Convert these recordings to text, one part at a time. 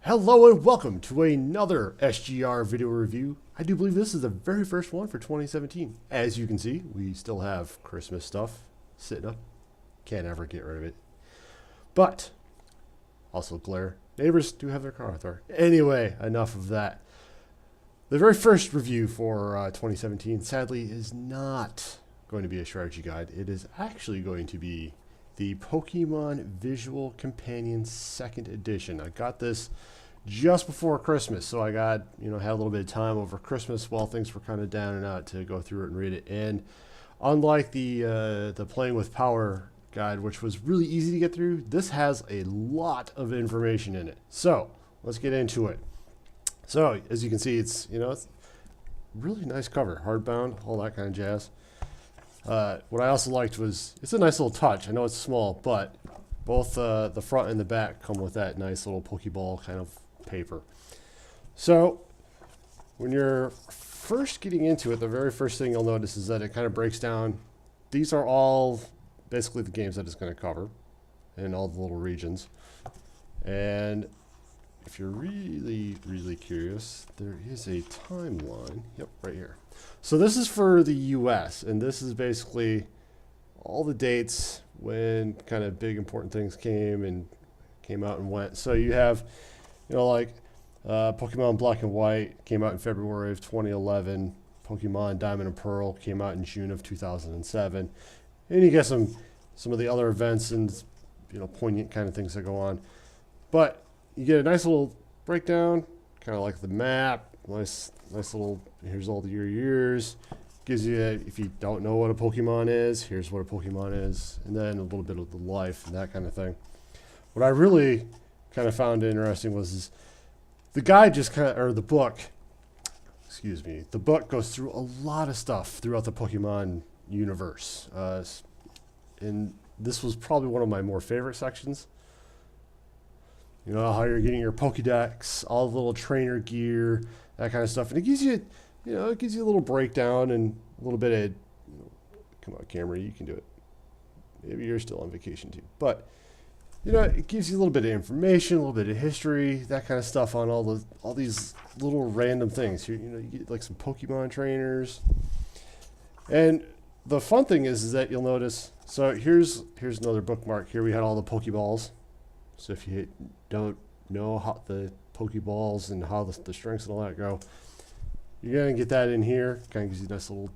Hello and welcome to another SGR video review. I do believe this is the very first one for 2017. As you can see, we still have Christmas stuff sitting up. Can't ever get rid of it. But, also glare. Neighbors do have their car authority. Anyway, enough of that. The very first review for 2017, sadly, is not going to be a strategy guide. It is actually going to be the Pokemon Visual Companion 2nd Edition. I got this just before Christmas, so I got, had a little bit of time over Christmas while things were kind of down and out to go through it and read it. And unlike the Playing with Power guide, which was really easy to get through, this has a lot of information in it. So let's get into it. So as you can see, it's it's really nice cover, hardbound, all that kind of jazz. What I also liked was it's a nice little touch. I know it's small, but both the front and the back come with that nice little Pokeball kind of paper. So when you're first getting into it, the very first thing you'll notice is that it kind of breaks down. These are all basically the games that it's going to cover in all the little regions. And if you're really, really curious, there is a timeline. Yep, right here. So this is for the US, and this is basically all the dates when kind of big important things came out and went. So you have, Pokemon Black and White came out in February of 2011. Pokemon Diamond and Pearl came out in June of 2007. And you get some of the other events and poignant kind of things that go on. But you get a nice little breakdown, kind of like the map. Nice little, here's all your years. Gives you, if you don't know what a Pokemon is, here's what a Pokemon is. And then a little bit of the life and that kind of thing. What I really kind of found interesting was the guide just the book goes through a lot of stuff throughout the Pokemon universe. And this was probably one of my more favorite sections. How you're getting your Pokedex, all the little trainer gear, that kind of stuff. And it gives you, it gives you a little breakdown and a little bit of, come on, camera, you can do it. Maybe you're still on vacation too. But, it gives you a little bit of information, a little bit of history, that kind of stuff on all these little random things. You get like some Pokemon trainers. And the fun thing is that you'll notice, so here's another bookmark. Here we had all the Pokeballs. So if you don't know how the Pokeballs and how the strengths and all that go, you're going to get that in here. Kind of gives you a nice little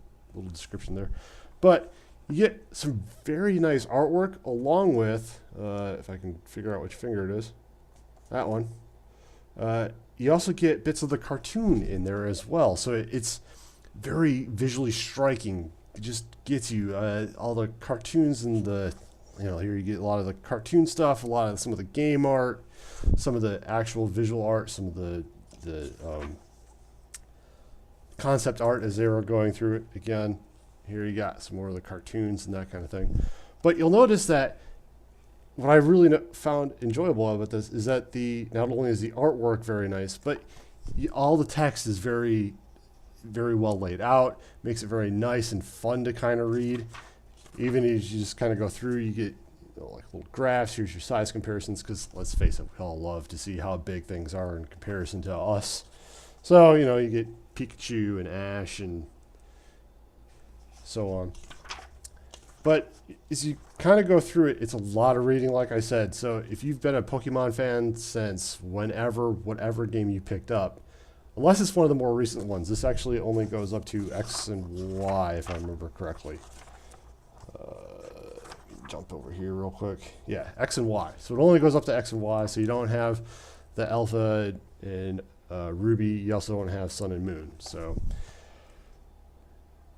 description there. But you get some very nice artwork along with, if I can figure out which finger it is, that one. You also get bits of the cartoon in there as well. So it's very visually striking. It just gets you all the cartoons and the... here you get a lot of the cartoon stuff, some of the game art, some of the actual visual art, some of the concept art as they were going through it. Again, here you got some more of the cartoons and that kind of thing. But you'll notice that what I really found enjoyable about this is that not only is the artwork very nice, but all the text is very, very well laid out, makes it very nice and fun to kind of read. Even as you just kind of go through, you get like little graphs. Here's your size comparisons, because let's face it, we all love to see how big things are in comparison to us. So, you get Pikachu and Ash and so on. But as you kind of go through it, it's a lot of reading, like I said. So if you've been a Pokemon fan since whatever game you picked up, unless it's one of the more recent ones, this actually only goes up to X and Y, if I remember correctly. Jump over here real quick. Yeah, X and Y. So it only goes up to X and Y, so you don't have the Alpha and Ruby. You also don't have Sun and Moon. So,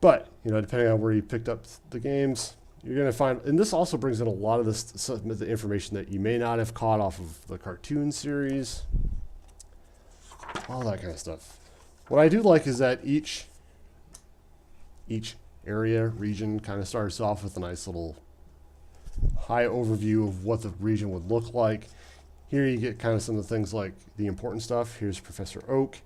but, depending on where you picked up the games, you're going to find, and this also brings in a lot of some of the information that you may not have caught off of the cartoon series, all that kind of stuff. What I do like is that each region kind of starts off with a nice little high overview of what the region would look like. Here you get kind of some of the things like the important stuff. Here's Professor Oak.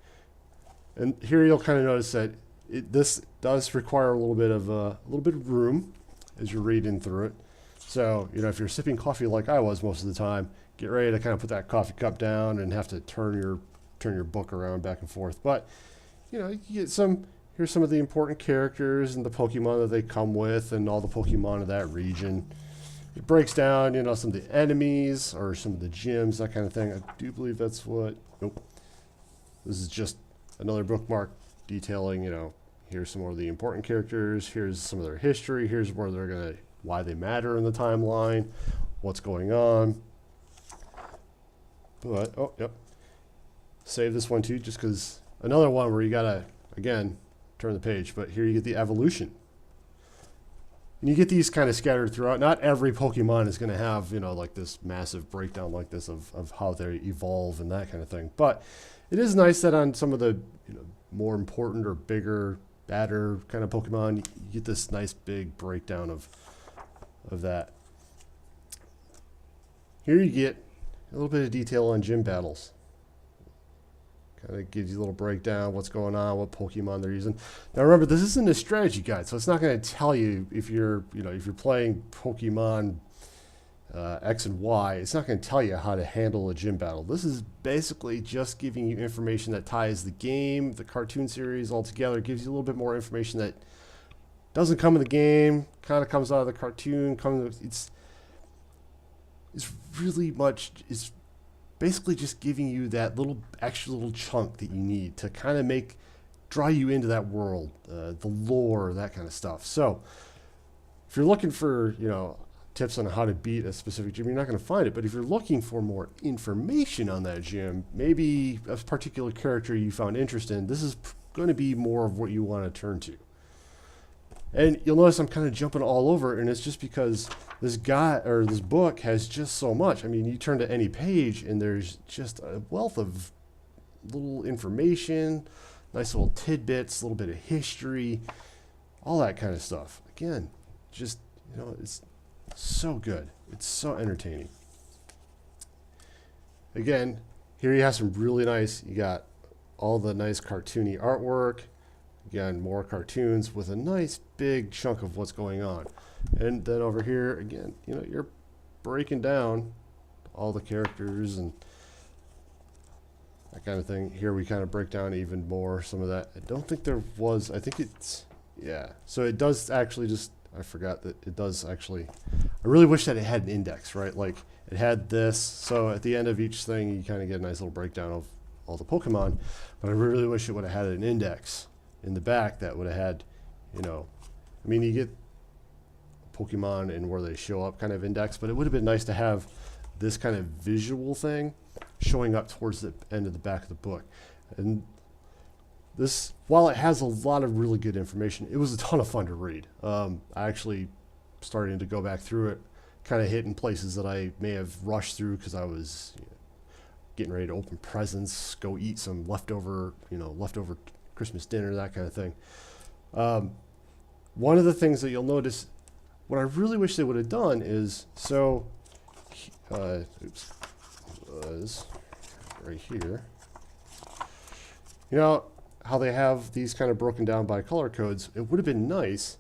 And here you'll kind of notice that this does require a little bit of room as you're reading through it. So, if you're sipping coffee like I was most of the time, get ready to kind of put that coffee cup down and have to turn your book around back and forth. But you know, you get some. Here's some of the important characters and the Pokemon that they come with, and all the Pokemon of that region. It breaks down, you know, some of the enemies or some of the gyms, that kind of thing. I do believe that's what. Nope. This is just another bookmark detailing, you know, here's some more of the important characters. Here's some of their history. Here's where why they matter in the timeline, what's going on. But oh, yep. Save this one too, just because another one where you gotta again turn the page. But here you get the evolution. And you get these kind of scattered throughout. Not every Pokemon is going to have, you know, like this massive breakdown like this of how they evolve and that kind of thing. But it is nice that on some of the, you know, more important or bigger, badder kind of Pokemon, you get this nice big breakdown of that. Here you get a little bit of detail on gym battles. Kind of gives you a little breakdown, what's going on, what Pokemon they're using. Now remember, this isn't a strategy guide, so it's not going to tell you if you're playing Pokemon X and Y. It's not going to tell you how to handle a gym battle. This is basically just giving you information that ties the game, the cartoon series all together. It gives you a little bit more information that doesn't come in the game, kind of comes out of the cartoon. It's really much. It's basically just giving you that extra little chunk that you need to kind of draw you into that world, the lore, that kind of stuff. So if you're looking for, you know, tips on how to beat a specific gym, you're not going to find it. But if you're looking for more information on that gym, maybe a particular character you found interest in, this is going to be more of what you want to turn to. And you'll notice I'm kind of jumping all over, and it's just because this book has just so much. I mean, you turn to any page, and there's just a wealth of little information, nice little tidbits, a little bit of history, all that kind of stuff. Again, just, you know, it's so good. It's so entertaining. Again, here you have some really nice, you got all the nice cartoony artwork. Again, more cartoons with a nice big chunk of what's going on. And then over here, again, you know, you're breaking down all the characters and that kind of thing. Here we kind of break down even more some of that. I don't think there was, I think it's, yeah. So it does actually just, I forgot that it does actually, I really wish that it had an index, right? Like it had this. So at the end of each thing, you kind of get a nice little breakdown of all the Pokemon. But I really wish it would have had an index in the back that would have had, you know, I mean, you get Pokemon and where they show up kind of index, but it would have been nice to have this kind of visual thing showing up towards the end of the back of the book. And this, while it has a lot of really good information, it was a ton of fun to read. I actually starting to go back through it, kind of hitting places that I may have rushed through because I was, you know, getting ready to open presents, go eat some leftover Christmas dinner, that kind of thing. One of the things that you'll notice, what I really wish they would have done is, so, was right here. You know how they have these kind of broken down by color codes? It would have been nice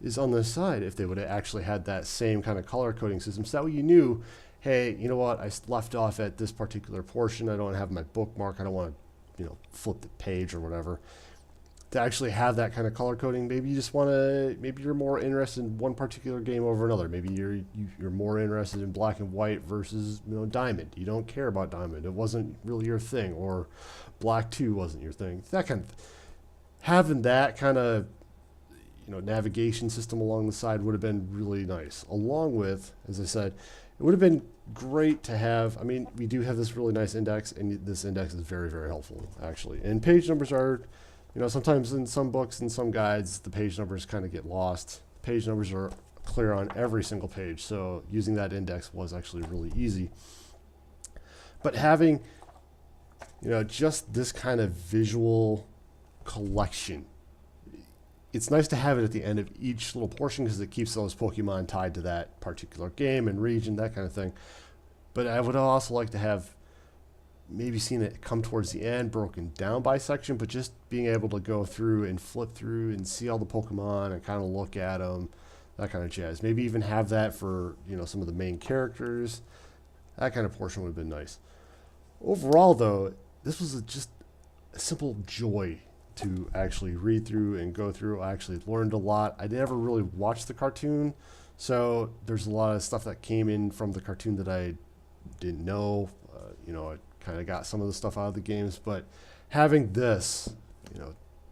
is on the side if they would have actually had that same kind of color coding system. So that way you knew, hey, you know what, I left off at this particular portion. I don't have my bookmark. I don't want to, you know, flip the page or whatever. To actually have that kind of color coding, maybe you just want to, maybe you're more interested in one particular game over another. Maybe you're more interested in black and white versus, you know, diamond. You don't care about diamond. It wasn't really your thing, or black 2 wasn't your thing. That kind of, having that kind of, you know, navigation system along the side would have been really nice. Along with, as I said, it would have been great to have, I mean, we do have this really nice index, and this index is very, very helpful, actually. And page numbers are, you know, sometimes in some books and some guides, the page numbers kind of get lost. Page numbers are clear on every single page, so using that index was actually really easy. But having, you know, just this kind of visual collection, it's nice to have it at the end of each little portion because it keeps those Pokemon tied to that particular game and region, that kind of thing. But I would also like to have maybe seen it come towards the end, broken down by section, but just being able to go through and flip through and see all the Pokemon and kind of look at them, that kind of jazz. Maybe even have that for, you know, some of the main characters. That kind of portion would have been nice. Overall, though, this was just a simple joy to actually read through and go through. I actually learned a lot. I never really watched the cartoon, so there's a lot of stuff that came in from the cartoon that I didn't know. I kind of got some of the stuff out of the games, but having this,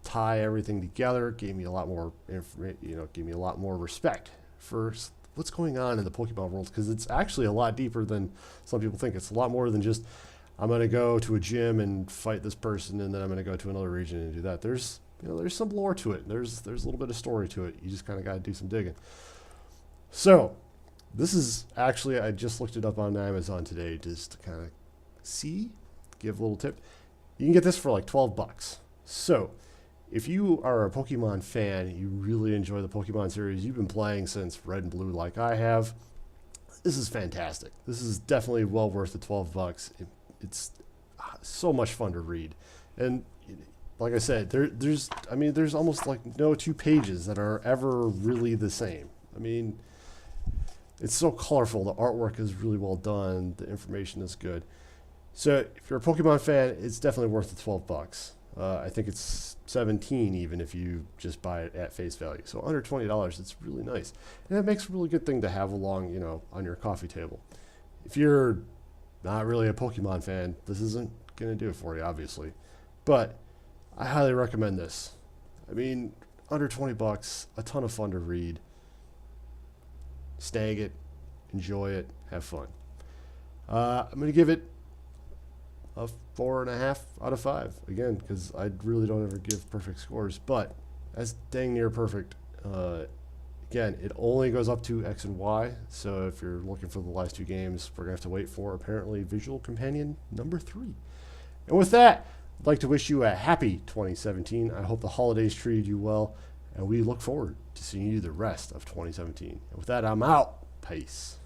tie everything together gave me a lot more gave me a lot more respect for what's going on in the Pokemon world, because it's actually a lot deeper than some people think. It's a lot more than just, I'm going to go to a gym and fight this person, and then I'm going to go to another region and do that. There's some lore to it. There's a little bit of story to it. You just kind of got to do some digging. So this is actually, I just looked it up on Amazon today just to kind of give a little tip. You can get this for like $12. So if you are a Pokemon fan, you really enjoy the Pokemon series, you've been playing since Red and Blue like I have, this is fantastic. This is definitely well worth the $12. It's so much fun to read. And like I said, there's almost like no two pages that are ever really the same. I mean, it's so colorful. The artwork is really well done. The information is good. So if you're a Pokemon fan, it's definitely worth the $12. I think it's $17 even if you just buy it at face value. So under $20, it's really nice. And it makes a really good thing to have along, on your coffee table. If you're not really a Pokemon fan, this isn't going to do it for you, obviously. But I highly recommend this. I mean, under $20, a ton of fun to read. Snag it, enjoy it, have fun. I'm going to give it a 4.5 out of 5 again, because I really don't ever give perfect scores, but that's dang near perfect. Again, it only goes up to X and Y, so if you're looking for the last two games, we're gonna have to wait for apparently Visual Companion number 3. And with that, I'd like to wish you a happy 2017. I hope the holidays treated you well, and we look forward to seeing you the rest of 2017. And with that, I'm out. Peace.